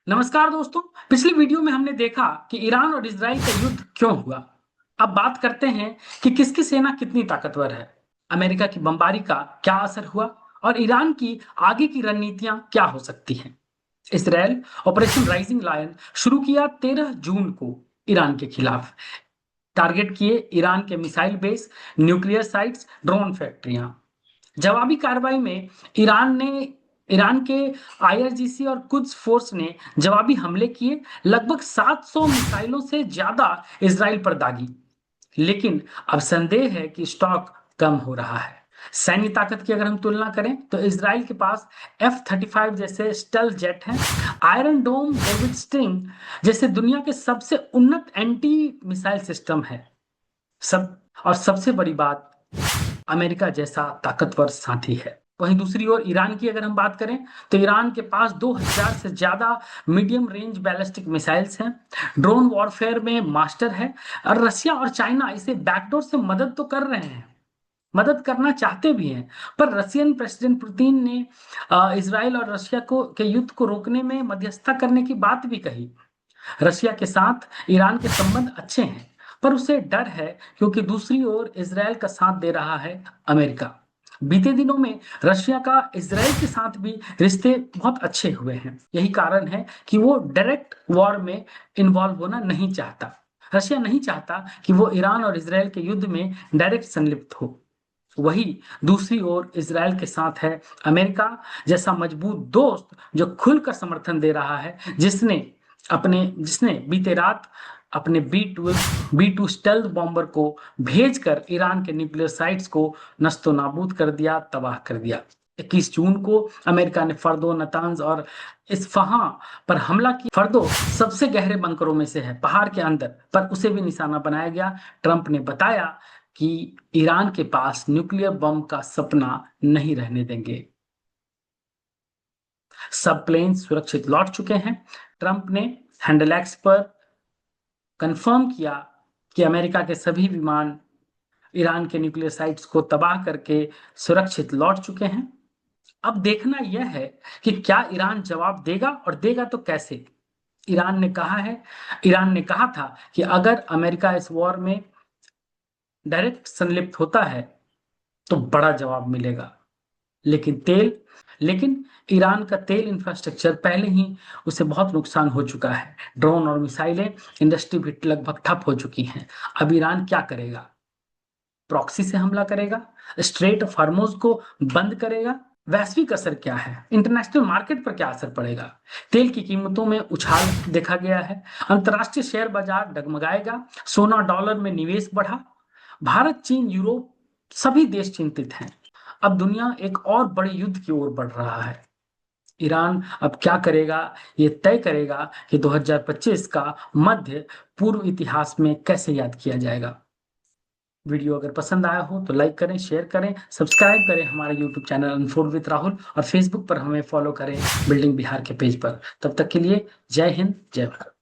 नमस्कार दोस्तों। पिछली वीडियो में हमने देखा कि ईरान और इजराइल का युद्ध क्यों हुआ। अब बात करते हैं कि किसकी सेना कितनी ताकतवर है, अमेरिका की बमबारी का क्या असर हुआ और ईरान की आगे की रणनीतियां क्या हो सकती हैं। इसराइल ऑपरेशन राइजिंग लायन शुरू किया 13 जून को ईरान के खिलाफ। टारगेट किए ईरान के missile base, nuclear sites, drone फैक्ट्रियां। जवाबी कार्रवाई में ईरान ने ईरान के आईआरजीसी और कुद्स फोर्स ने जवाबी हमले किए, लगभग 700 मिसाइलों से ज्यादा इसराइल पर दागी। लेकिन अब संदेह है कि स्टॉक कम हो रहा है। सैन्य ताकत की अगर हम तुलना करें तो इसराइल के पास F-35 जैसे स्टेल्थ जेट हैं, आयरन डोम, डेविड स्टिंग जैसे दुनिया के सबसे उन्नत एंटी मिसाइल सिस्टम है। सबसे बड़ी बात, अमेरिका जैसा ताकतवर साथी है। वहीं दूसरी ओर ईरान की अगर हम बात करें तो ईरान के पास 2000 से ज्यादा मीडियम रेंज बैलिस्टिक मिसाइल्स हैं, ड्रोन वॉरफेयर में मास्टर है। और रशिया और चाइना इसे बैकडोर से मदद तो कर रहे हैं, मदद करना चाहते भी हैं। पर रशियन प्रेसिडेंट पुतिन ने इसराइल और रशिया को के युद्ध को रोकने में मध्यस्थता करने की बात भी कही। रशिया के साथ ईरान के संबंध अच्छे हैं, पर उसे डर है क्योंकि दूसरी ओर इसराइल का साथ दे रहा है अमेरिका। बीते दिनों में रशिया का इसराइल के साथ भी रिश्ते बहुत अच्छे हुए हैं। यही कारण है कि वो डायरेक्ट वॉर में इन्वॉल्व होना नहीं चाहता। रशिया नहीं चाहता कि वो ईरान और इसराइल के युद्ध में डायरेक्ट संलिप्त हो। वही दूसरी ओर इसराइल के साथ है अमेरिका जैसा मजबूत दोस्त, जो खुलकर समर्थन दे रहा है, जिसने बीते रात अपने बी टू स्टेल्थ बॉम्बर को भेजकर ईरान के न्यूक्लियर साइट्स को नस्तो नाबूद कर दिया, तबाह कर दिया। 21 जून को अमेरिका ने फर्दो, नतांज और इस्फहां पर हमला किया। फर्दो सबसे गहरे बंकरों में से है, पहाड़ के अंदर, पर उसे भी निशाना बनाया गया। ट्रंप ने बताया कि ईरान के पास न्यूक्लियर बम का सपना नहीं रहने देंगे। सब प्लेन सुरक्षित लौट चुके हैं। ट्रंप ने हैंडलैक्स पर कंफर्म किया कि अमेरिका के सभी विमान ईरान के न्यूक्लियर साइट्स को तबाह करके सुरक्षित लौट चुके हैं। अब देखना यह है कि क्या ईरान जवाब देगा और देगा तो कैसे। ईरान ने कहा था कि अगर अमेरिका इस वॉर में डायरेक्ट संलिप्त होता है तो बड़ा जवाब मिलेगा। लेकिन ईरान का तेल इंफ्रास्ट्रक्चर पहले ही उसे बहुत नुकसान हो चुका है। ड्रोन और मिसाइलें इंडस्ट्री भी लगभग ठप हो चुकी हैं। अब ईरान क्या करेगा? प्रॉक्सी से हमला करेगा? स्ट्रेट ऑफ हॉर्मुज को बंद करेगा? वैश्विक असर क्या है? इंटरनेशनल मार्केट पर क्या असर पड़ेगा? तेल की कीमतों में उछाल देखा गया है। अंतर्राष्ट्रीय शेयर बाजार डगमगाएगा। सोना डॉलर में निवेश बढ़ा। भारत, चीन, यूरोप सभी देश चिंतित हैं। अब दुनिया एक और बड़े युद्ध की ओर बढ़ रहा है। ईरान अब क्या करेगा, ये तय करेगा कि 2025 का मध्य पूर्व इतिहास में कैसे याद किया जाएगा। वीडियो अगर पसंद आया हो तो लाइक करें, शेयर करें, सब्सक्राइब करें हमारे YouTube channel unfold with Rahul, और फेसबुक पर हमें फॉलो करें बिल्डिंग बिहार के पेज पर। तब तक के लिए जय हिंद, जय भारत।